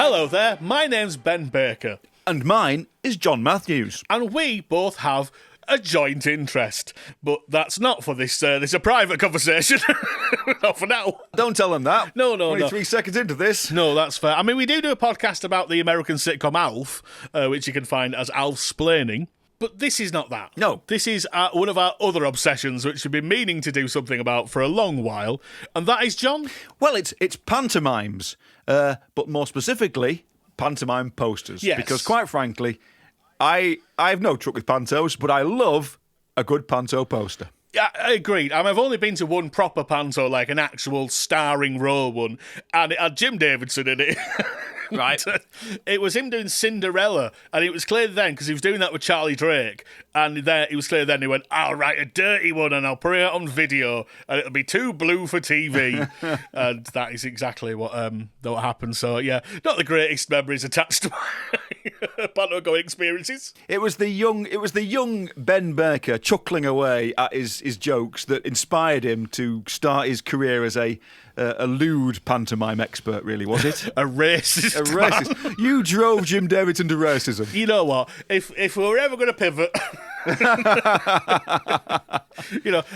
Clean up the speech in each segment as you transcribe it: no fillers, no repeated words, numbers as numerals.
Hello there, my name's Ben Baker. And mine is John Matthews. And we both have a joint interest. But that's not for this. This is a private conversation. Not for now. Don't tell them that. No. Only 3 seconds into this. No, that's fair. I mean, we do a podcast about the American sitcom Alf, which you can find as ALFsplaining. But this is not that. No. This is one of our other obsessions, which we've been meaning to do something about for a long while. And that is, John? Well, it's pantomimes. But more specifically, pantomime posters. Yes. Because quite frankly, I have no truck with pantos, but I love a good panto poster. Yeah, I agreed. I've only been to one proper panto, like an actual starring role one, and it had Jim Davidson in it. Right. It was him doing Cinderella, and it was clear then, because he was doing that with Charlie Drake, and there it was clear then he went, I'll write a dirty one and I'll put it on video, and it'll be too blue for TV. And that is exactly what happened. So, yeah, not the greatest memories attached to my panto-going experiences. It was the young Ben Baker chuckling away at his jokes that inspired him to start his career as a lewd pantomime expert, really, was it? A racist. A racist. You drove Jim Davidson to racism. You know what? If we were ever going to pivot,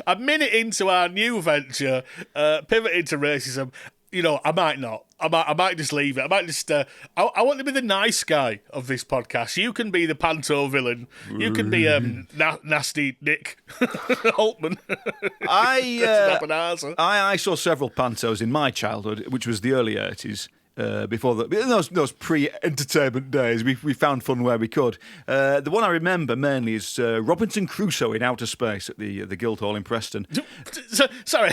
a minute into our new venture, pivot into racism, I might not. I might just leave it. I might just. I want to be the nice guy of this podcast. You can be the panto villain. You can be nasty Nick Holtman. I saw several pantos in my childhood, which was the early 80s. Before those pre-entertainment days, we found fun where we could. The one I remember mainly is Robinson Crusoe in outer space at the Guildhall in Preston. Sorry.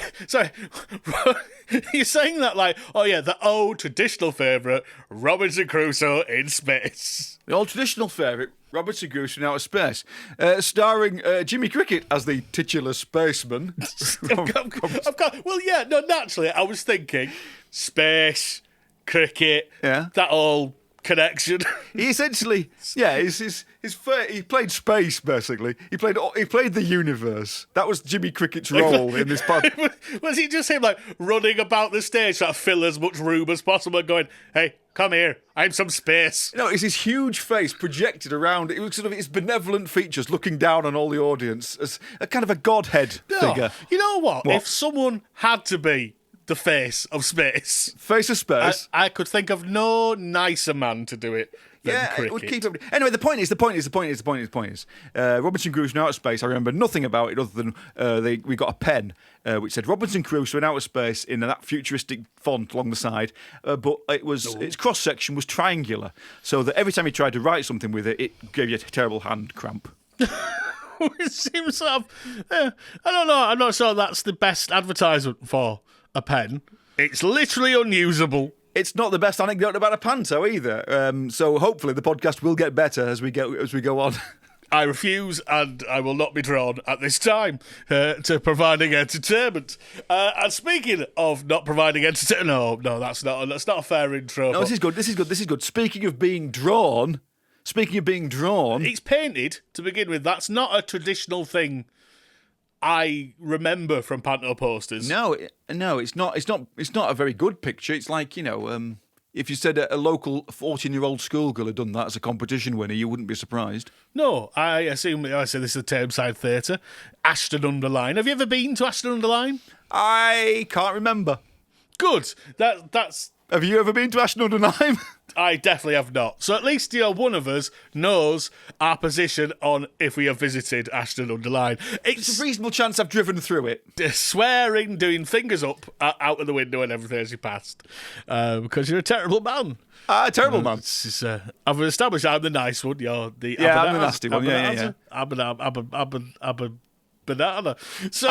You're saying that like, oh yeah, the old traditional favourite, Robinson Crusoe in space. The old traditional favourite, Robinson Crusoe in outer space, starring Jimmy Cricket as the titular spaceman. Well, yeah, no, naturally, I was thinking space. Cricket, yeah, that all connection. He essentially, he played space basically. He played the universe. That was Jimmy Cricket's role in this pod. Was he just him like running about the stage trying to fill as much room as possible, and going, "Hey, come here, I'm some space." No, it's his huge face projected around. It was sort of his benevolent features looking down on all the audience as a kind of a godhead figure. You know what? If someone had to be the face of space. Face of space. I could think of no nicer man to do it than Cricket. It would keep up. Anyway, the point is, Robinson Crusoe in outer space, I remember nothing about it other than we got a pen which said Robinson Crusoe in outer space in that futuristic font along the side, but its cross-section was triangular, so that every time you tried to write something with it, it gave you a terrible hand cramp. It seems sort of, I don't know, I'm not sure that's the best advertisement for a pen. It's literally unusable. It's not the best anecdote about a panto either. So hopefully the podcast will get better as we go on. I refuse, and I will not be drawn at this time to providing entertainment. And speaking of not providing entertainment, no, that's not a fair intro. No, this is good. Speaking of being drawn, it's painted to begin with. That's not a traditional thing I remember from panto posters. No, it's not. It's not a very good picture. It's like, if you said a local 14-year-old schoolgirl had done that as a competition winner, you wouldn't be surprised. No, I assume. I say this is the Tameside Theatre, Ashton-under-Lyne. Have you ever been to Ashton-under-Lyne? I can't remember. Good. That's. Have you ever been to Ashton-under-Lyne? I definitely have not. So at least, one of us knows our position on if we have visited Ashton-under-Lyne. It's a reasonable chance I've driven through it. Swearing, doing fingers up out of the window and everything as you passed. Because you're a terrible man. A terrible man. I've established I'm the nice one. You're the I'm the nasty one. Yeah. Banana. So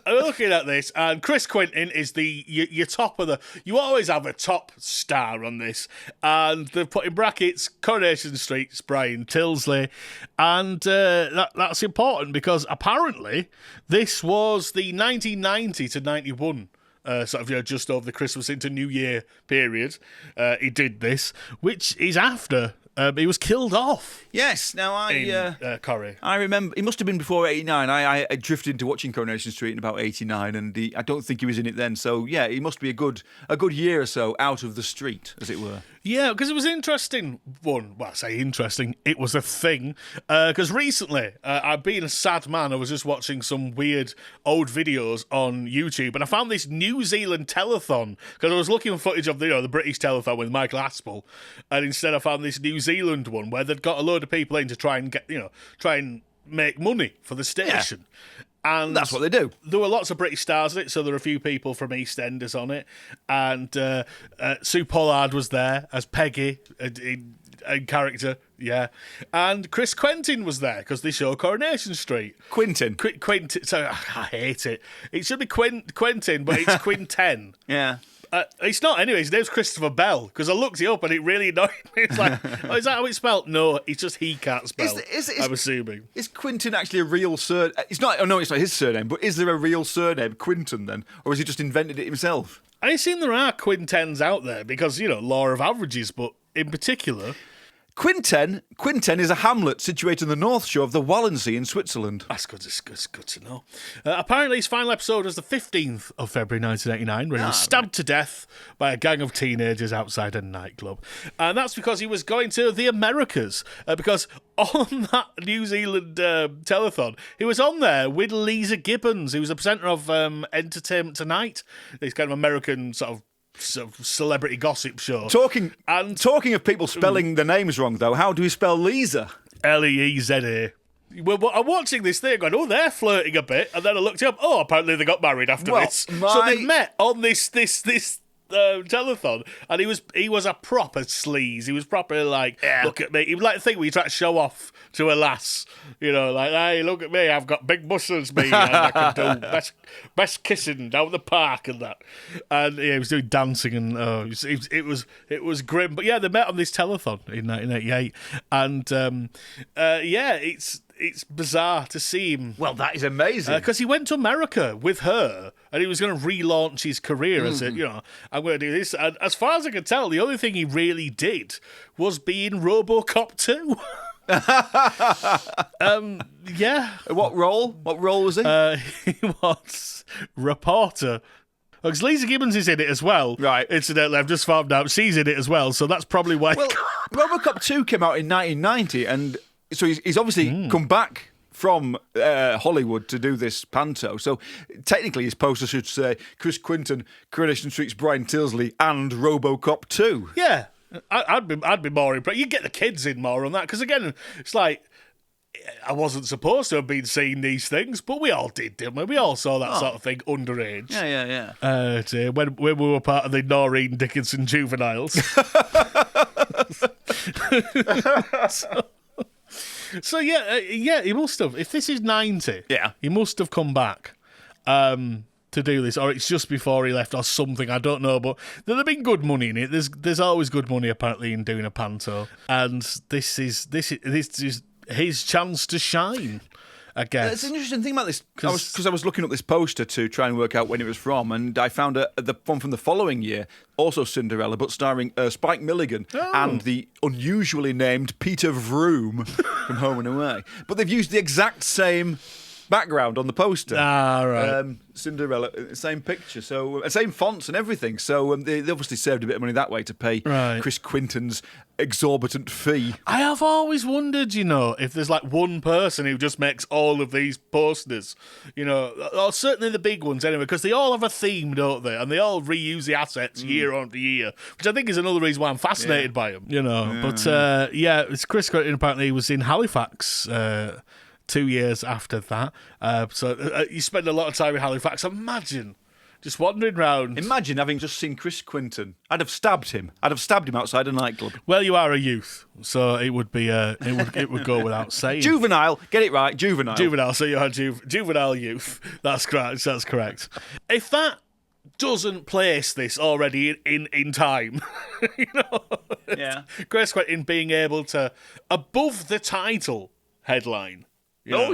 I'm looking at this, and Chris Quinten is your top of the. You always have a top star on this, and they've put in brackets Coronation Street's Brian Tilsley, and that's important because apparently this was the 1990 to 91. Just over the Christmas into New Year period, he did this, which is after He was killed off Yes. Now in Corrie. I remember it must have been before '89. I drifted into watching Coronation Street in about '89, and I don't think he was in it then. So yeah, he must be a good year or so out of the street, as it were. Yeah, because it was an interesting one. Well, I say interesting. It was a thing. Because recently, I've been a sad man. I was just watching some weird old videos on YouTube, and I found this New Zealand telethon, because I was looking for footage of the British telethon with Michael Aspel, and instead I found this New Zealand one where they'd got a load of people in to try and make money for the station. Yeah. And that's what they do. There were lots of British stars in it, so there were a few people from EastEnders on it. And Sue Pollard was there as Peggy in character, yeah. And Chris Quinten was there because they show Coronation Street. Quinten. Quinten. So I hate it. It should be Quinten, but it's Quinten. Yeah. It's not anyway. His name's Christopher Bell, because I looked it up and it really annoyed me. It's like, is that how it's spelled? No, it's just he can't spell. I'm assuming. Is Quinten actually a real surname? It's not. Oh no, it's not his surname. But is there a real surname, Quinten, then, or has he just invented it himself? I assume there are Quintens out there because law of averages, but in particular. Quinten is a hamlet situated on the north shore of the Wallensee in Switzerland. That's good. It's good to know. Apparently, his final episode was the 15th of February 1989, when he was stabbed to death by a gang of teenagers outside a nightclub. And that's because he was going to the Americas. Because on that New Zealand telethon, he was on there with Lisa Gibbons, who was the presenter of Entertainment Tonight, this kind of American sort of celebrity gossip show. Talking of people spelling their names wrong, though, how do we spell Lisa? Leeza. Well, I'm watching this thing going, they're flirting a bit, and then I looked up, apparently they got married after this. So they met on this telethon, and he was a proper sleaze. He was proper like, look at me. He was like the thing where you try to show off to a lass, like, hey, look at me, I've got big muscles, me, and I can do best kissing down the park and that. And he was doing dancing, and it was grim. But yeah, they met on this telethon in 1988, and it's bizarre to see him. Well, that is amazing. Because he went to America with her, and he was going to relaunch his career as I'm going to do this. And as far as I can tell, the only thing he really did was be in Robocop 2. Yeah. What role? What role was he? He was reporter. Because Lisa Gibbons is in it as well. Right. Incidentally, I've just found out she's in it as well, so that's probably why. Well, Robocop 2 came out in 1990, and so he's obviously come back from Hollywood to do this panto. So technically his poster should say Chris Quinten, Coronation Street's Brian Tilsley, and Robocop 2. Yeah. I'd be more impressed. You'd get the kids in more on that, because again, it's like, I wasn't supposed to have been seeing these things, but we all did, didn't we? We all saw that sort of thing underage. Yeah. When we were part of the Noreen Dickinson juveniles. So he must have. If this is 90, he must have come back to do this, or it's just before he left, or something. I don't know, but there'd have been good money in it. There's always good money apparently in doing a panto, and this is his chance to shine, I guess. It's an interesting thing about this, because I was looking up this poster to try and work out when it was from, and I found the one from the following year, also Cinderella, but starring Spike Milligan and the unusually named Peter Vroom from Home and Away. But they've used the exact same background on the poster. Right. Cinderella, same picture, so same fonts and everything. So they obviously saved a bit of money that way to pay Chris Quinten's exorbitant fee. I have always wondered, if there's like one person who just makes all of these posters, or certainly the big ones anyway, because they all have a theme, don't they? And they all reuse the assets year on year, which I think is another reason why I'm fascinated by them. It's Chris Quinten. Apparently, he was in Halifax 2 years after that. So you spend a lot of time in Halifax. Imagine just wandering around. Imagine having just seen Chris Quinten. I'd have stabbed him. outside a nightclub. Well, you are a youth, so it would be it would go without saying. Juvenile, get it right, juvenile. So you are juvenile youth. That's correct. That's correct. If that doesn't place this already in time, Chris Quinten being able to, above the title headline. Yeah.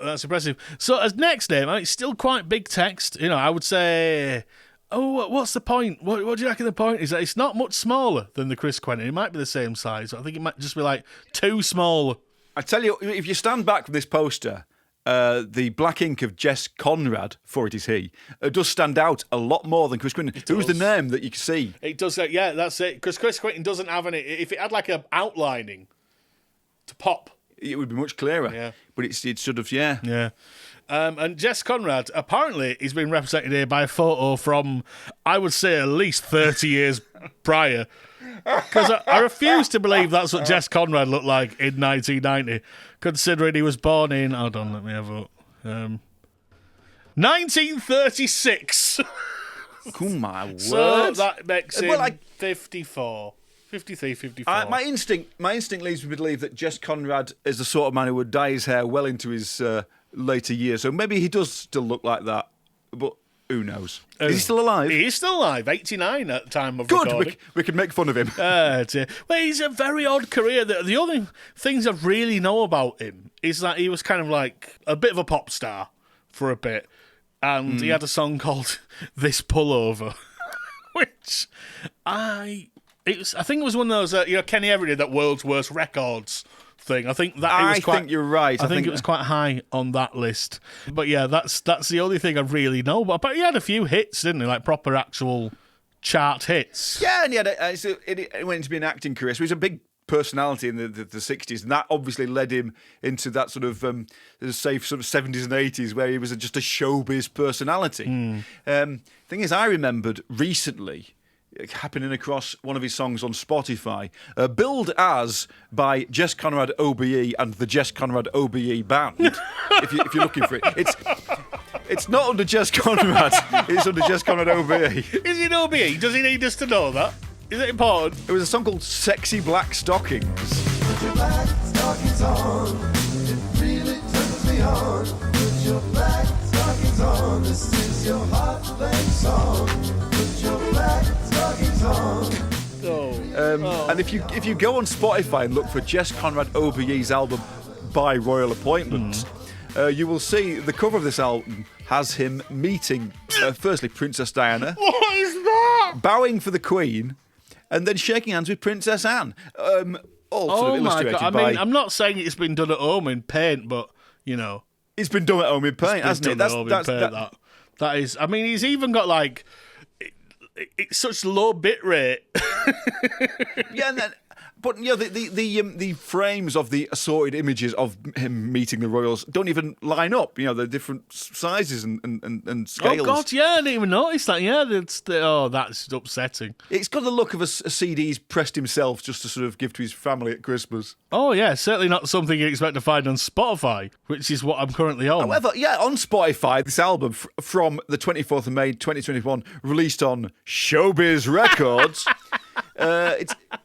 That's impressive. So as next name, it's still quite big text. I would say Oh, what's the point? What do you reckon the point is? That it's not much smaller than the Chris Quinten. It might be the same size. I think it might just be like too small. I tell you, if you stand back from this poster, the black ink of Jess Conrad, for it is he, does stand out a lot more than Chris Quinten. Who's the name that you can see? It does. Yeah, that's it. Because Chris Quinten doesn't have any. If it had like a outlining to pop, it would be much clearer. Yeah. But it's sort of, yeah. Yeah. And Jess Conrad, apparently, he's been represented here by a photo from, I would say, at least 30 years prior. Because I refuse to believe that's what Jess Conrad looked like in 1990, considering he was born in, hold on, let me have a look, 1936. Oh, my word. So that makes him 54. 53, 54. My instinct leads me to believe that Jess Conrad is the sort of man who would dye his hair well into his later years. So maybe he does still look like that, but who knows? Is he still alive? He is still alive, 89 at the time of recording. Good, we can make fun of him. Well, he's a very odd career. The only things I really know about him is that he was kind of like a bit of a pop star for a bit, and he had a song called This Pullover, which I think it was one of those, Kenny Everett did that World's Worst Records thing. I think that I think you're right. I think it was quite high on that list. But yeah, that's the only thing I really know. But he had a few hits, didn't he? Like proper actual chart hits. Yeah, and it went into be an acting career. So he was a big personality in the 60s, and that obviously led him into that sort of safe sort of 70s and 80s where he was just a showbiz personality. Thing is, I remembered recently happening across one of his songs on Spotify, billed as by Jess Conrad OBE and the Jess Conrad OBE band. if you're looking for it, it's not under Jess Conrad. It's under Jess Conrad OBE. Is it OBE? Does he need us to know that? Is it important? It was a song called "Sexy Black Stockings." Put your black stockings on. It really turns me on. Put your black stockings on. This is your heart-playing song. Put your black stockings on. And if you go on Spotify and look for Jess Conrad OBE's album By Royal Appointment, you will see the cover of this album has him meeting firstly Princess Diana. What is that? Bowing for the Queen, and then shaking hands with Princess Anne. All sort of illustrated God. by... I mean, I'm not saying it's been done at home in paint, but, It's been done at home in paint, hasn't it? That is... I mean, he's even got, like... It's such low bit rate. Yeah, and then... But the frames of the assorted images of him meeting the royals don't even line up. The different sizes and scales. Oh God, yeah, I didn't even notice that. Yeah, that's upsetting. It's got the look of a CD he's pressed himself just to sort of give to his family at Christmas. Oh yeah, certainly not something you expect to find on Spotify, which is what I'm currently on. However, yeah, on Spotify, this album from the 24th of May 2021, released on Showbiz Records.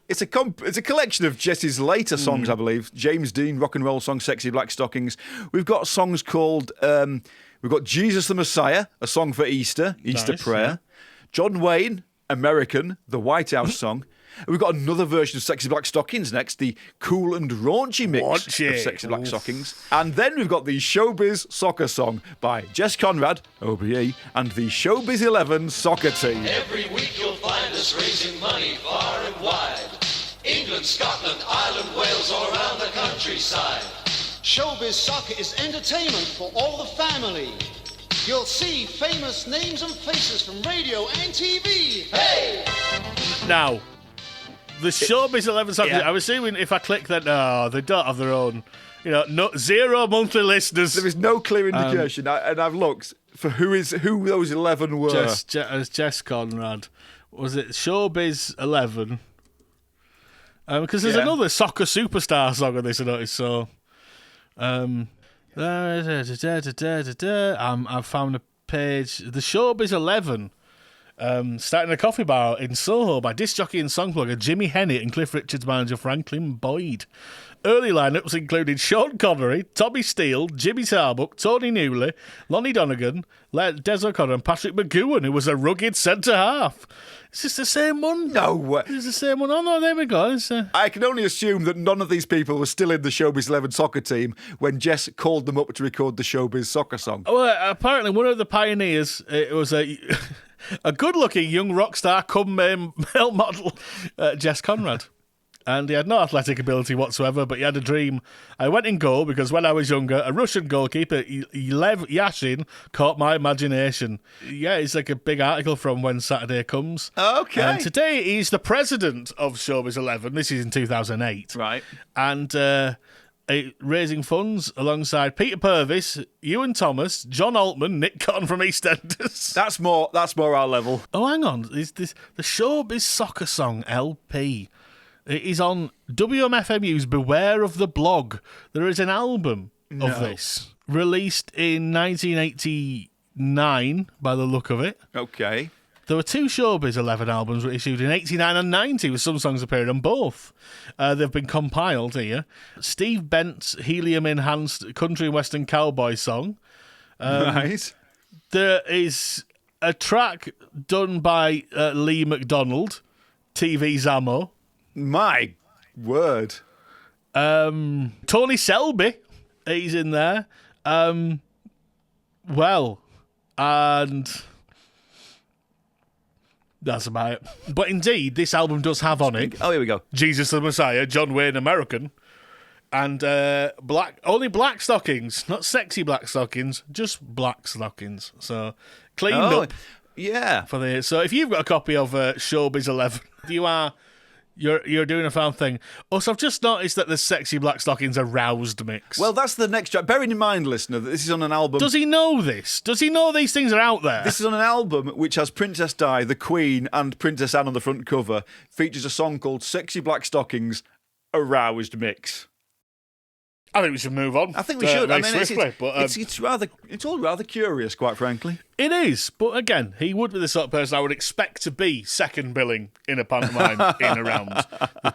It's a collection of Jess's later songs, I believe. James Dean, rock and roll song, Sexy Black Stockings. We've got songs called, we've got Jesus the Messiah, a song for Easter Nice, prayer. yeah. John Wayne, American, the White House song. And we've got another version of Sexy Black Stockings next, the cool and raunchy mix of Sexy Black Stockings. And then we've got the Showbiz Soccer song by Jess Conrad, OBE, and the Showbiz 11 soccer team. Every week you'll find us raising money far and wide. England, Scotland, Ireland, Wales, all around the countryside. Showbiz Soccer is entertainment for all the family. You'll see famous names and faces from radio and TV. Hey! Now, the Showbiz 11 soccer. Yeah. I'm assuming if I click that, no, they don't have their own. Zero monthly listeners. There is no clear indication, and I've looked for who those 11 were. Jess Conrad. Was it Showbiz 11? Because there's another soccer superstar song on this, I noticed. So, I've found a page. The Showbiz 11. Starting a coffee bar in Soho by disc jockey and song plugger Jimmy Hennett and Cliff Richard's manager Franklin Boyd. Early lineups included Sean Connery, Tommy Steele, Jimmy Tarbuck, Tony Newley, Lonnie Donegan, Des O'Connor, and Patrick McGowan, who was a rugged centre half. Is this the same one? No way. Is this the same one? Oh, no, there we go. I can only assume that none of these people were still in the Showbiz 11 soccer team when Jess called them up to record the Showbiz soccer song. Well, apparently one of the pioneers, it was a... a good-looking young rock star come male model, Jess Conrad. And he had no athletic ability whatsoever, but he had a dream. I went in goal because when I was younger, a Russian goalkeeper, Lev Yashin, caught my imagination. Yeah, it's like a big article from When Saturday Comes. Okay. And today he's the president of Showbiz XI. This is in 2008. Right. And raising funds alongside Peter Purvis, Ewan Thomas, John Altman, Nick Cotton from EastEnders. That's more our level. Oh, hang on. Is this the Showbiz Soccer Song LP? It is on WMFMU's Beware of the Blog. There is an album of this, released in 1989, by the look of it. Okay. There were 2 Showbiz 11 albums were issued in 89 and 90, with some songs appearing on both. They've been compiled here. Steve Bent's helium-enhanced country and western cowboy song. Right. There is a track done by Lee McDonald, TV Zammo. My word. Tony Selby, he's in there. And that's about it. But indeed, this album does have on it Oh, here we go. Jesus the Messiah, John Wayne American, and only black stockings, not sexy black stockings, just black stockings. So cleaned up Yeah. for the. So if you've got a copy of Showbiz 11, You're doing a fun thing. Also, I've just noticed that the sexy black stockings are roused mix. Well, that's the next track. Bearing in mind, listener, that this is on an album. Does he know this? Does he know these things are out there? This is on an album which has Princess Di, the Queen, and Princess Anne on the front cover. Features a song called Sexy Black Stockings, a roused mix. I think we should move on. I think we should. I mean, swiftly, it's all rather curious, quite frankly. It is, but again, he would be the sort of person I would expect to be second billing in a pantomime in around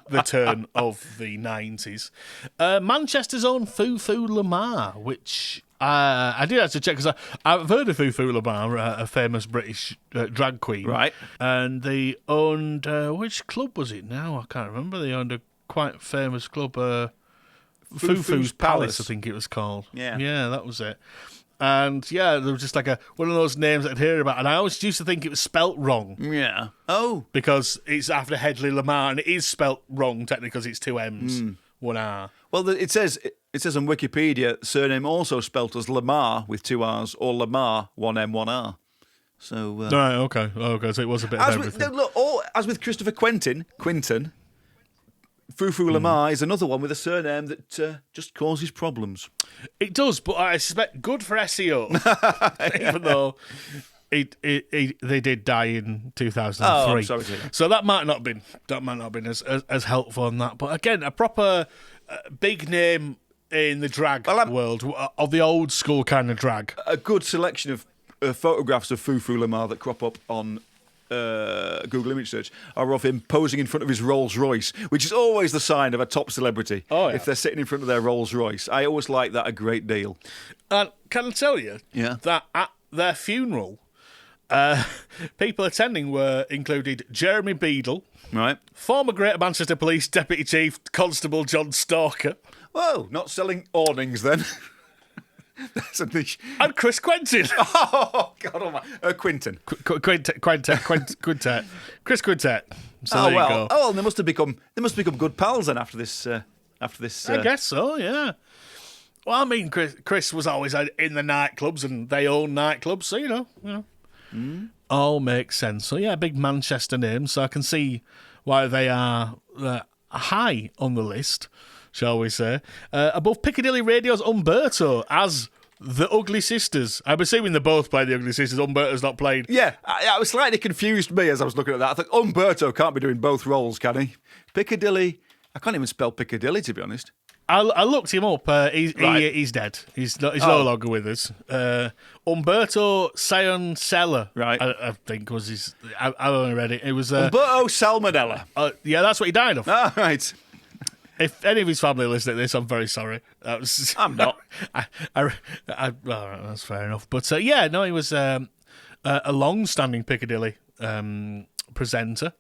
the turn of the 90s. Manchester's own Foo Lamar, which I did have to check because I've heard of Foo Lamar, a famous British drag queen. Right. And they owned, which club was it now? I can't remember. They owned a quite famous club, Fufu's Palace, I think it was called. Yeah. Yeah, that was it. And yeah, there was just like one of those names I'd heard about, and I always used to think it was spelt wrong. Yeah. Oh. Because it's after Hedley Lamar, and it is spelt wrong technically because it's 2 M's, 1 R. Well, it says on Wikipedia, surname also spelt as Lamar with 2 R's, or Lamar 1 M 1 R. So. Right. Okay. So it was a bit of everything. As with Christopher Quinten. Foo Lamar is another one with a surname that just causes problems. It does, but I suspect good for SEO, even though they did die in 2003. Oh, I'm sorry to hear that. So that might not have been as helpful on that. But again, a proper big name in the drag world of the old school kind of drag. A good selection of photographs of Foo Lamar that crop up on Google image search are of him posing in front of his Rolls Royce, which is always the sign of a top celebrity. Oh, yeah. If they're sitting in front of their Rolls Royce, I always like that a great deal. And can I tell you that at their funeral, people attending were included Jeremy Beadle, Right. former Greater Manchester Police Deputy Chief Constable John Stalker, Whoa, not selling awnings then. That's a niche. and Chris Quinten. Oh God almighty. Quinten. Quintet. Chris Quintet. So Oh there you well. go. Oh well, they must have become good pals then after this. I guess so, yeah. Well, I mean, Chris was always in the nightclubs, and they own nightclubs, so you know, all makes sense. So yeah, big Manchester name, so I can see why they are high on the list, shall we say, above Piccadilly Radio's Umberto as the Ugly Sisters. I'm assuming they both play the Ugly Sisters. Umberto's not playing. Yeah, I was slightly confused me as I was looking at that. I thought Umberto can't be doing both roles, can he? Piccadilly. I can't even spell Piccadilly, to be honest. I looked him up. He's dead. He's no longer with us. Umberto Sioncella, Right. I think was his. I only read it. It was Umberto Salmonella. yeah, that's what he died of. Ah, right. If any of his family listen to this, I'm very sorry. I'm not. Well, that's fair enough. But yeah, no, he was a long-standing Piccadilly presenter.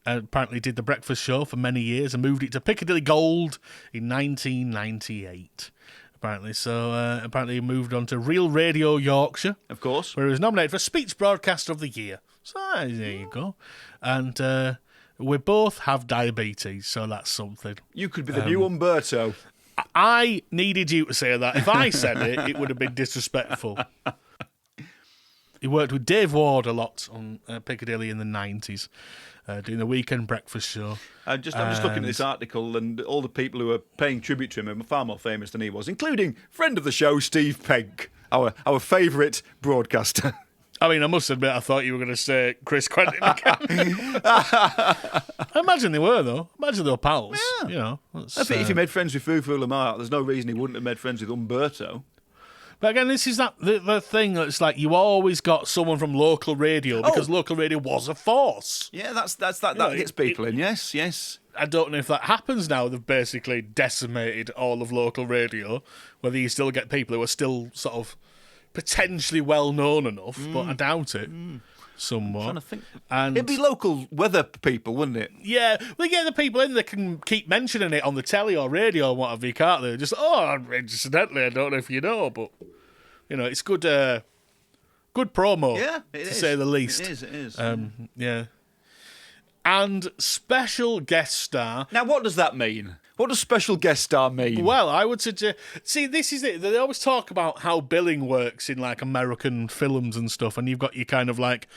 Apparently did the breakfast show for many years and moved it to Piccadilly Gold in 1998. apparently. So apparently he moved on to Real Radio Yorkshire, Of course. where he was nominated for Speech Broadcaster of the Year. So there you go. And we both have diabetes, so that's something. You could be the new Umberto. I needed you to say that. If I said it, it would have been disrespectful. He worked with Dave Ward a lot on Piccadilly in the 90s, doing the weekend breakfast show. I'm just looking at this article, and all the people who are paying tribute to him are far more famous than he was, including friend of the show, Steve Pegg, our favourite broadcaster. I mean, I must admit, I thought you were going to say Chris Quinten again. I imagine they were, though. Imagine they were pals. Yeah. You know, I think if he made friends with Fufu Lamar, there's no reason he wouldn't have made friends with Umberto. But again, this is the thing that's like you always got someone from local radio because local radio was a force. Yeah, that gets people in. Yes. I don't know if that happens now. They've basically decimated all of local radio. Whether you still get people who are still sort of potentially well known enough, but I doubt it. Somewhat. I'm trying to think. And It'd be local weather people, wouldn't it? yeah, they get the people in that can keep mentioning it on the telly or radio or whatever, can't they? Just, incidentally, I don't know if you know, but, you know, it's good promo, Yeah, it to is. say the least. It is. Yeah. And special guest star. Now, what does that mean? What does special guest star mean? Well, I would suggest... See, this is it. They always talk about how billing works in, like, American films and stuff, and you've got your kind of, like,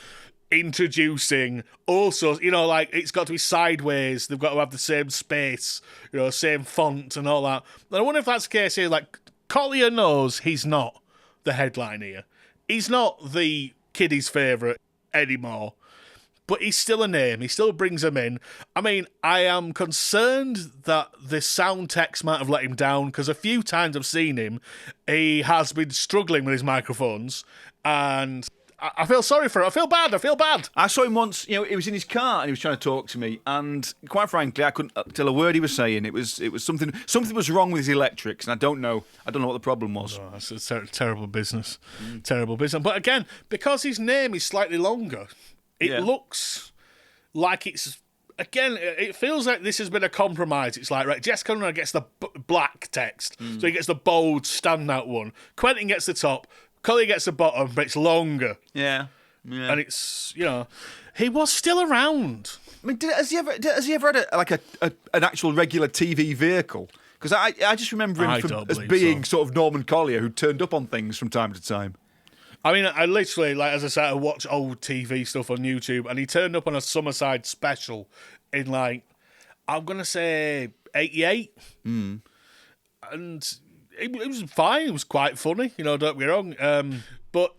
introducing also, you know, like, it's got to be sideways. They've got to have the same space, you know, same font and all that. And I wonder if that's the case here. Like, Collier knows he's not the headline here. He's not the kiddie's favourite anymore. But he's still a name. He still brings him in. I mean, I am concerned that the sound techs might have let him down because a few times I've seen him, he has been struggling with his microphones, and I feel sorry for him. I feel bad. I saw him once, you know, he was in his car and he was trying to talk to me, and quite frankly, I couldn't tell a word he was saying. It was something was wrong with his electrics, and I don't know what the problem was. Oh, it's a terrible business. Terrible business. But again, because his name is slightly longer, it looks like it's... Again, it feels like this has been a compromise. It's like, right, Jess Conrad gets the black text, so he gets the bold, standout one. Quinten gets the top, Collier gets the bottom, but it's longer. Yeah. And it's, you know, he was still around. I mean, has he ever had an actual regular TV vehicle? Because I just remember him as being sort of Norman Collier, who turned up on things from time to time. I mean, I literally, like, as I said, I watch old TV stuff on YouTube, and he turned up on a Summerside special in, like, I'm going to say 88. And it was fine. It was quite funny, you know, don't get me wrong. But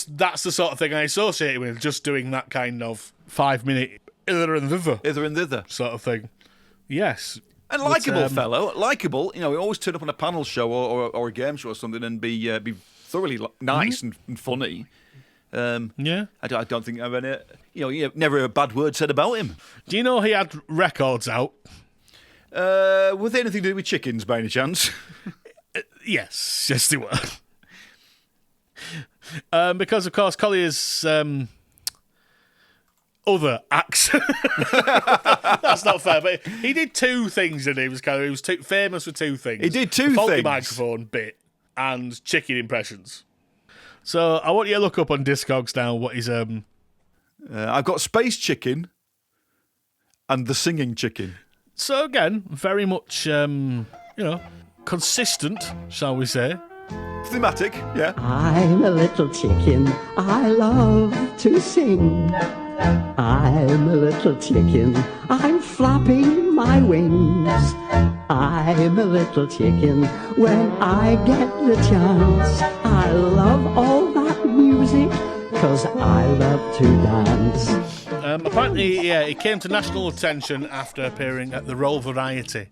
that's the sort of thing I associate with, just doing that kind of 5-minute hither and thither sort of thing. Yes. And likeable fellow, likeable. You know, he always turn up on a panel show or a game show or something and be thoroughly nice and funny. Yeah. I don't think I've any, never a bad word said about him. Do you know he had records out? Was there anything to do with chickens by any chance? Yes, they were. Because, of course, Collier's other acts. That's not fair, but he did two things, didn't he? He was famous for two things. He did two the faulty things. microphone bit and chicken impressions. So I want you to look up on Discogs now what his... I've got Space Chicken and The Singing Chicken. So again, very much, consistent, shall we say. Thematic, yeah. I'm a little chicken, I love to sing. I'm a little chicken, I'm flapping my wings. I'm a little chicken, when I get the chance. I love all that music, 'cause I love to dance. Apparently, he came to national attention after appearing at the Royal Variety.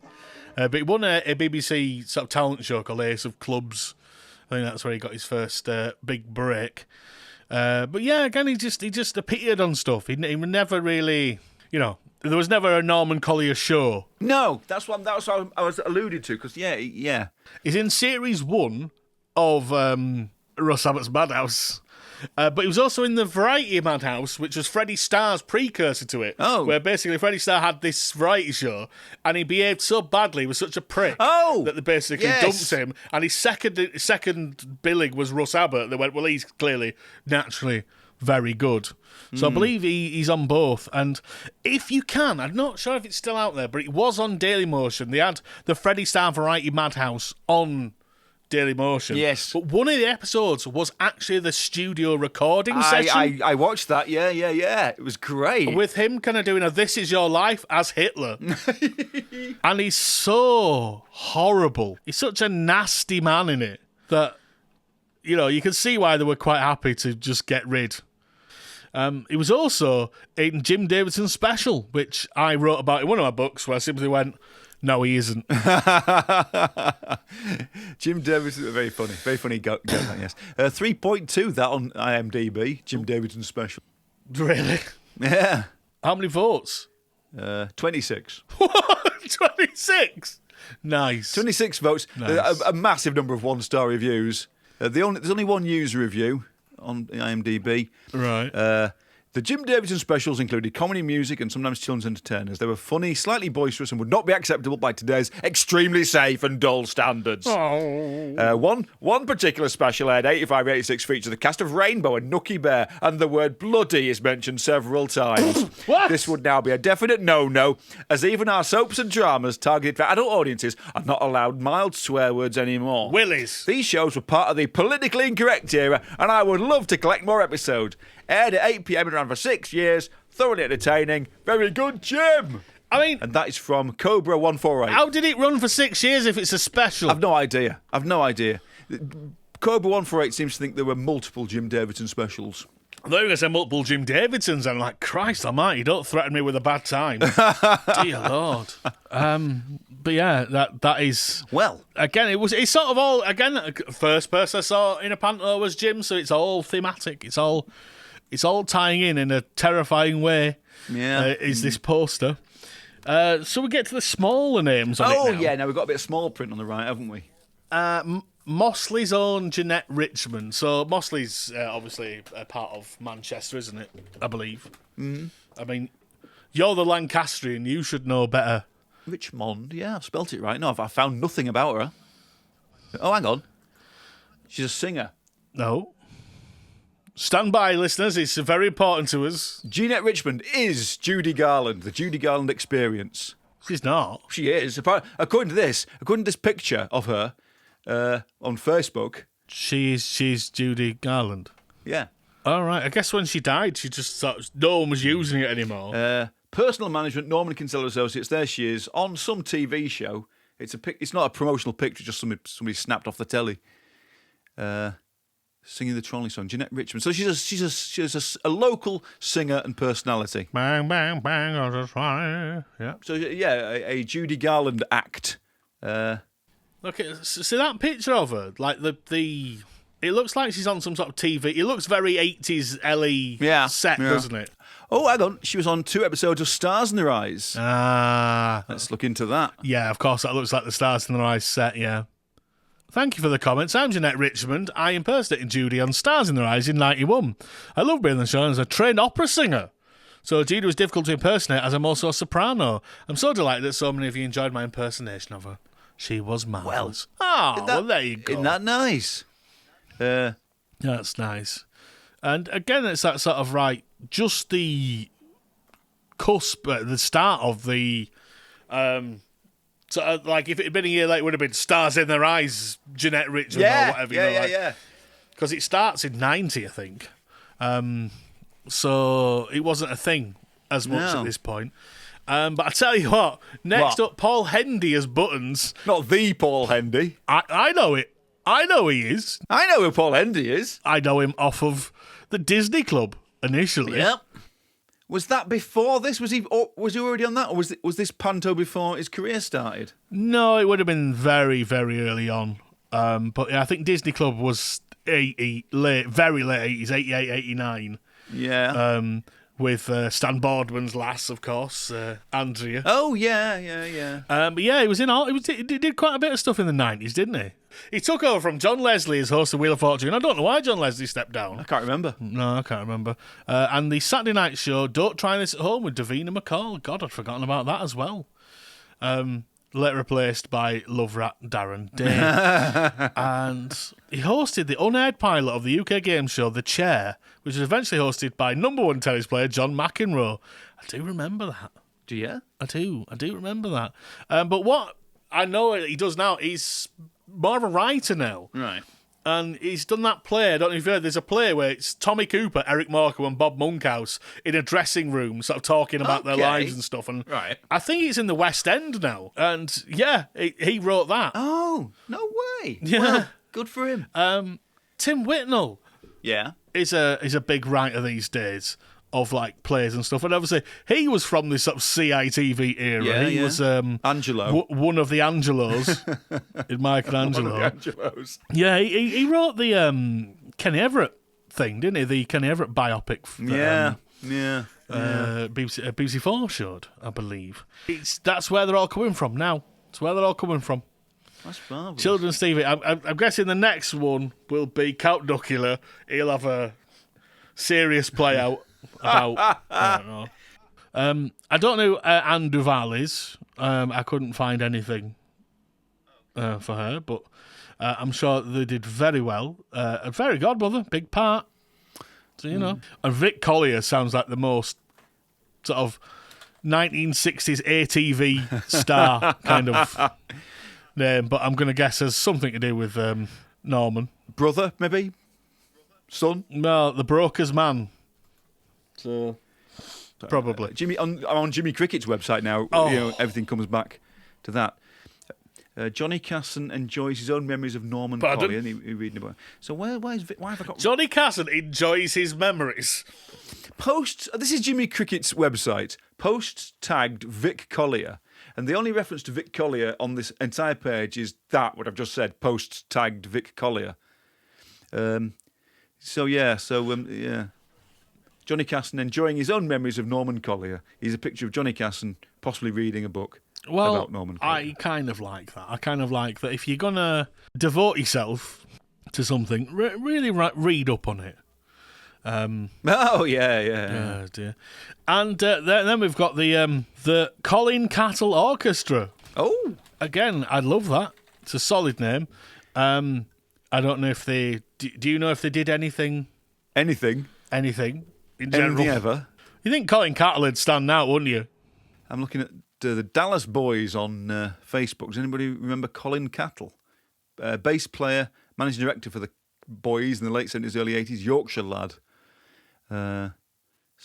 But he won a BBC sort of talent show called Ace of Clubs. I think that's where he got his first big break. But yeah, again, he just appeared on stuff. He never really, there was never a Norman Collier show. No, that's what I was alluded to. Because yeah, he's in series 1 of Russ Abbott's Madhouse. But he was also in the Variety Madhouse, which was Freddie Starr's precursor to it. Oh. Where basically Freddie Starr had this variety show, and he behaved so badly, he was such a prick, Oh, that they basically yes. dumped him. And his second billing was Russ Abbott. They went, well, he's clearly naturally very good. So I believe he's on both. And if you can, I'm not sure if it's still out there, but it was on Dailymotion. They had the Freddie Starr Variety Madhouse on Dailymotion. Yes. But one of the episodes was actually the studio recording session. I watched that. Yeah. It was great. With him kind of doing a This Is Your Life as Hitler. And he's so horrible. He's such a nasty man in it that, you can see why they were quite happy to just get rid. He was also in Jim Davidson's special, which I wrote about in one of my books, where I simply went, no, he isn't. Jim Davidson, very funny go yes. 3.2 that on IMDb, Jim Davidson's special. Really? Yeah. How many votes? 26. 26? Nice. 26 votes. Nice. A massive number of one-star reviews. There's only one user review on IMDb. Right. The Jim Davidson specials included comedy, music, and sometimes children's entertainers. They were funny, slightly boisterous, and would not be acceptable by today's extremely safe and dull standards. One particular special aired 85-86 featured the cast of Rainbow and Nookie Bear, and the word bloody is mentioned several times. What? This would now be a definite no-no, as even our soaps and dramas targeted for adult audiences are not allowed mild swear words anymore. Willies. These shows were part of the politically incorrect era, and I would love to collect more episodes. Aired at 8 p.m. and ran for 6 years. Thoroughly entertaining. Very good, Jim. I mean, And that is from Cobra 148. how did it run for 6 years if it's a special? I've no idea. Cobra 148 seems to think there were multiple Jim Davidson specials. I thought you were going to say multiple Jim Davidsons. I'm like, Christ almighty, don't threaten me with a bad time. Dear Lord. But yeah, that is... Well, Again, it's sort of all... Again, first person I saw in a panto was Jim, so it's all thematic. It's all tying in a terrifying way. Yeah. Is this poster. So we get to the smaller names on it now. yeah, now we've got a bit of small print on the right, haven't we? Mossley's own Jeanette Richmond. So Mossley's obviously a part of Manchester, isn't it? I believe. Mm. I mean, you're the Lancastrian. You should know better. Richmond, yeah, I've spelt it right. No, I found nothing about her. Oh, hang on. She's a singer. No. Stand by, listeners. It's very important to us. Jeanette Richmond is Judy Garland, the Judy Garland experience. She's not. She is. According to this picture of her on Facebook. She's Judy Garland. Yeah. All right. I guess when she died, she just thought no one was using it anymore. Personal management, Norman Collier Associates. There she is on some TV show. It's not a promotional picture, just somebody snapped off the telly. Singing the trolley song, Jeanette Richmond. So she's a local singer and personality. Bang, bang, bang, I'll just try. Yeah. So yeah, a Judy Garland act. Look, see that picture of her? Like the it looks like she's on some sort of TV. It looks very 80s Ellie set, doesn't it? Oh, hang on. She was on 2 episodes of Stars in Their Eyes. Let's look into that. Yeah, of course, that looks like the Stars in Their Eyes set, yeah. Thank you for the comments. I'm Jeanette Richmond. I impersonated Judy on Stars in Their Eyes in 91. I love being on the show as a trained opera singer. So Judy was difficult to impersonate as I'm also a soprano. I'm so delighted that so many of you enjoyed my impersonation of her. She was marvellous. Well, there you go. Isn't that nice? That's nice. And again, it's that sort of, right, just the cusp, the start of the... So, like, if it had been a year later, it would have been Stars in Their Eyes, Jeanette Richmond, or whatever. Yeah. Because it starts in 90, I think. So it wasn't a thing as much at this point. But I tell you what, next up, Paul Hendy as Buttons. Not the Paul Hendy. I know it. I know he is. I know who Paul Hendy is. I know him off of the Disney Club initially. Yep. Was that before this? Was he already on that, or was this Panto before his career started? No, it would have been very, very early on. But yeah, I think Disney Club was very late 80s, 88, 89. Yeah. with Stan Boardman's lass, of course, Andrea. Oh, yeah. But yeah, he was in all. He did quite a bit of stuff in the 90s, didn't he? He took over from John Leslie as host of Wheel of Fortune. I don't know why John Leslie stepped down. I can't remember. No, I can't remember. And the Saturday night show, Don't Try This at Home with Davina McCall. God, I'd forgotten about that as well. Later replaced by Love Rat Darren Day. And he hosted the unaired pilot of the UK game show The Chair, which was eventually hosted by number one tennis player John McEnroe. I do remember that. Do you? I do remember that. But what I know he does now, he's more of a writer now. Right. And he's done that play. I don't know if you've heard. There's a play where it's Tommy Cooper, Eric Morecambe, and Bob Monkhouse in a dressing room, sort of talking about their lives and stuff. And right. I think it's in the West End now. And yeah, he wrote that. Oh, no way. Yeah. Well, good for him. Tim Whitnell Yeah. is a big writer these days of like plays and stuff. And obviously he was from this sort of CITV era. Yeah, he was Angelo. one of the Angelos in Michelangelo. One of the Angelos. Yeah, he wrote the Kenny Everett thing, didn't he? The Kenny Everett biopic. BBC Four showed, I believe. That's where they're all coming from now. It's where they're all coming from. That's marvellous. Children's TV. I'm guessing the next one will be Count Duckula. He'll have a serious play out about. I don't know. I don't know who Anne Duval is. I couldn't find anything for her, but I'm sure they did very well. A very godmother, big part. So, you know. And Vic Collier sounds like the most sort of 1960s ATV star kind of name, but I'm going to guess has something to do with Norman. Brother, maybe? Son? No, the broker's man. So, probably. I'm on Jimmy Cricket's website now. Oh. You know, everything comes back to that. Johnny Casson enjoys his own memories of Norman Collier. And he reading about. So why have I got Johnny Casson enjoys his memories. This is Jimmy Cricket's website. Post tagged Vic Collier, and the only reference to Vic Collier on this entire page is what I've just said. Post tagged Vic Collier. Johnny Casson enjoying his own memories of Norman Collier. He's a picture of Johnny Casson possibly reading a book about Norman Collier. I kind of like that. I kind of like that if you're going to devote yourself to something, really read up on it. Oh, yeah. Oh, dear. And then we've got the Colin Cattle Orchestra. Oh. Again, I love that. It's a solid name. I don't know if they... Do you know if they did anything? Anything In general? Anything ever. You think Colin Cattle would stand out, wouldn't you? I'm looking at the Dallas Boys on Facebook. Does anybody remember Colin Cattle? Bass player, managing director for the Boys in the late 70s, early 80s, Yorkshire lad.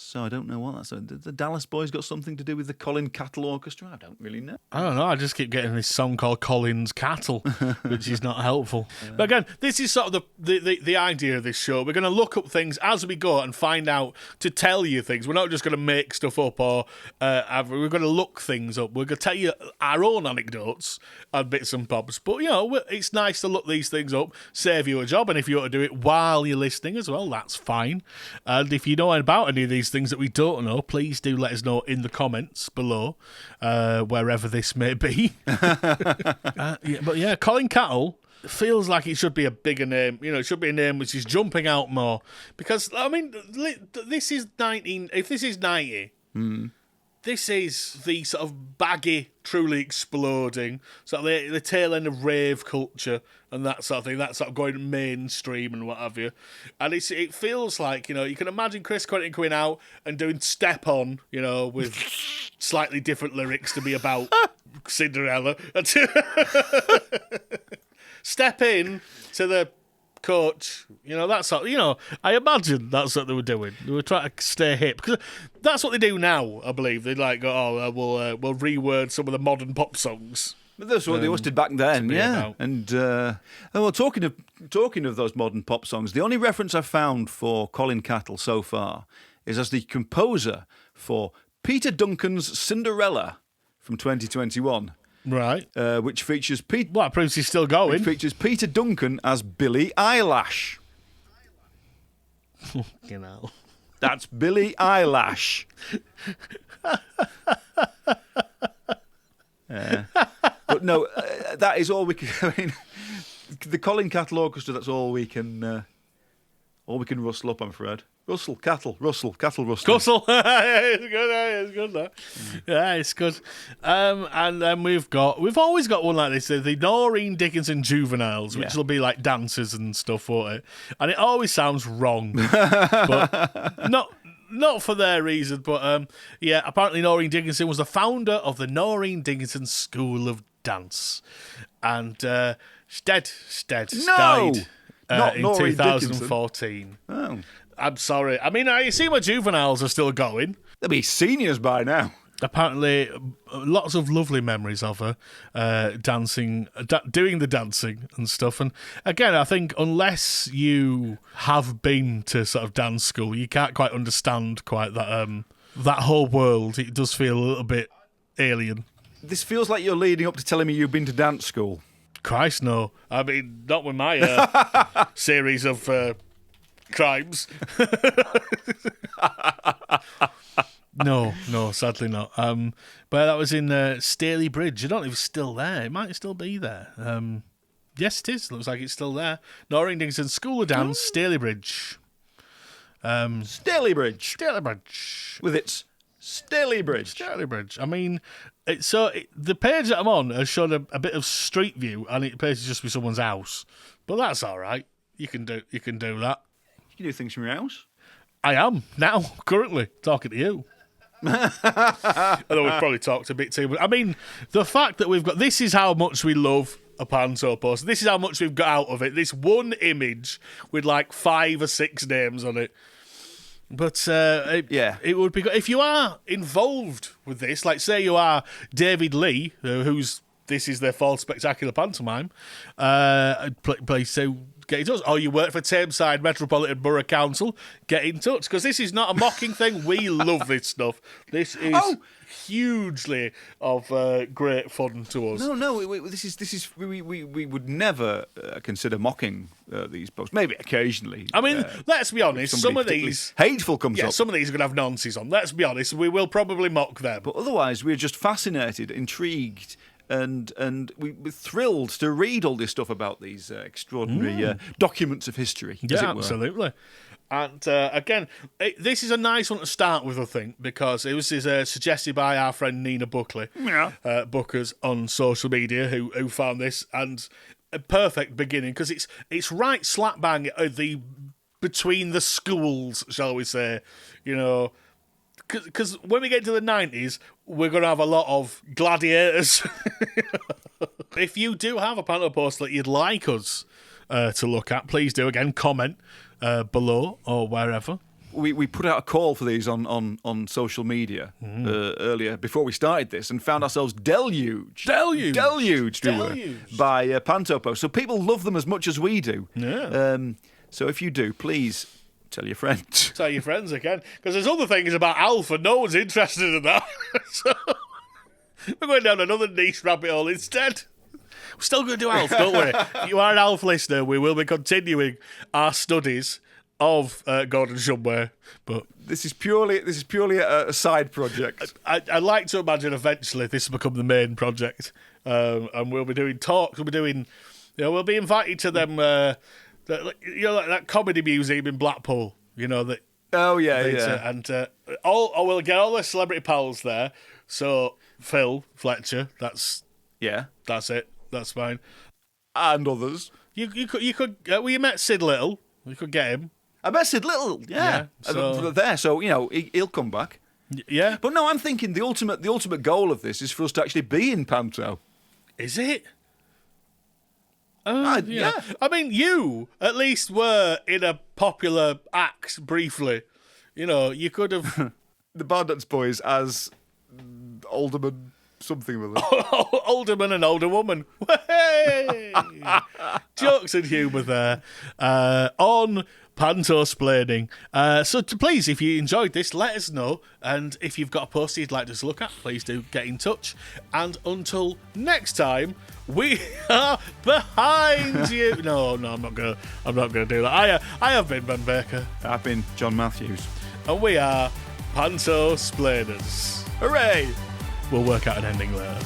So I don't know what that's. The Dallas Boys got something to do with the Colin Cattle Orchestra? I don't really know. I don't know. I just keep getting this song called Colin's Cattle, which is not helpful. But again, this is sort of the idea of this show. We're going to look up things as we go and find out to tell you things. We're not just going to make stuff up or we're going to look things up. We're going to tell you our own anecdotes and bits and bobs. But, you know, it's nice to look these things up, save you a job. And if you want to do it while you're listening as well, that's fine. And if you know about any of these things that we don't know, please do let us know in the comments below, wherever this may be. But yeah, Colin Cattle feels like it should be a bigger name. You know, it should be a name which is jumping out more. Because, I mean, this is 19... If this is 90... This is the sort of baggy, truly exploding, sort of the tail end of rave culture and that sort of thing, that sort of going mainstream and what have you. And it feels like, you know, you can imagine Chris Quinten coming out and doing Step On, you know, with slightly different lyrics to be about Cinderella. Step in to the coach, you know, that's what, you know, I imagine that's what they were doing. They were trying to stay hip, because that's what they do now, I believe. They like go, we'll reword some of the modern pop songs. But that's what they always did back then, yeah. About. And well, talking of those modern pop songs, the only reference I've found for Colin Cattle so far is as the composer for Peter Duncan's Cinderella from 2021. Right. Which features Pete. Well, that proves he's still going. Which features Peter Duncan as Billy Eyelash. You know. That's Billie Eyelash. But no, that is all we can. I mean, the Colin Cattle Orchestra. That's all we can rustle up. I'm afraid. Rustle, cattle, rustling. Russell, it's good. That. Yeah, it's good. And then we've always got one like this, the Noreen Dickinson Juveniles, which will be like dancers and stuff, won't it? And it always sounds wrong, but not for their reason. But apparently Noreen Dickinson was the founder of the Noreen Dickinson School of Dance, and she's dead. Died in Noreen 2014. Oh. I'm sorry. I mean, I see my juveniles are still going. They'll be seniors by now. Apparently, lots of lovely memories of her dancing, doing the dancing and stuff. And again, I think unless you have been to sort of dance school, you can't quite understand quite that whole world. It does feel a little bit alien. This feels like you're leading up to telling me you've been to dance school. Christ, no. I mean, not with my series of crimes. No, sadly not. But that was in Staley Bridge. I don't know if it's still there. It might still be there. Yes, it is. Looks like it's still there. Noreen Dickinson School of Dance, Staley Bridge. Staley Bridge. With its Staley Bridge. I mean, the page that I'm on has shown a bit of street view, and it appears to just be someone's house. But that's all right. You can do that. You can do things from your house. I am now, currently, talking to you. Although we've probably talked a bit too much. I mean, the fact that we've got... This is how much we love a panto poster. This is how much we've got out of it. This one image with like 5 or 6 names on it. But it would be good. If you are involved with this, like say you are David Lee, this is their fall spectacular pantomime, please get in touch. Or you work for Tameside Metropolitan Borough Council, get in touch. Because this is not a mocking thing. We love this stuff. This is hugely of great fun to us. No, we would never consider mocking these posts. Maybe occasionally. I mean, let's be honest. Some of these hateful comes up. Some of these are going to have nonsense on. Let's be honest. We will probably mock them. But otherwise, we're just fascinated, intrigued. And we're thrilled to read all this stuff about these extraordinary documents of history. Yeah, as it were. Absolutely. And again, this is a nice one to start with, I think, because it was suggested by our friend Nina Buckley, Bookers on social media, who found this, and a perfect beginning because it's right slap bang at between the schools, shall we say, Because when we get to the 90s, we're going to have a lot of gladiators. If you do have a panto poster that you'd like us to look at, please do. Again, comment below or wherever. We put out a call for these on social media earlier, before we started this, and found ourselves deluged by panto posters. So people love them as much as we do. Yeah. So if you do, please... Tell your friends. Tell your friends again. Because there's other things about Alf and no one's interested in that. So we're going down another niche rabbit hole instead. We're still going to do Alf, don't worry. If you are an Alf listener, we will be continuing our studies of Gordon Shumway. But this is purely a side project. I'd like to imagine eventually this will become the main project. And we'll be doing talks. We'll be invited to them... like that comedy museum in Blackpool, that. Oh yeah. And we'll get all the celebrity pals there. So Phil Fletcher, that's it. That's fine. And others. You could. Well, you met Sid Little. You could get him. I met Sid Little. Yeah. So he'll come back. Yeah. But no, I'm thinking the ultimate goal of this is for us to actually be in panto. Is it? Yeah. I mean, you at least were in a popular act briefly. You could have... The Barnuts Boys as Alderman something with them. Alderman and older woman. Hey! Jokes and humour there. On Pantosplaining. So please, if you enjoyed this, let us know. And if you've got a poster you'd like us to look at, please do get in touch. And until next time, we are behind you. No, I'm not gonna do that. I have been Ben Baker. I've been John Matthews. and we are Pantosplainers. Hooray! We'll work out an ending later.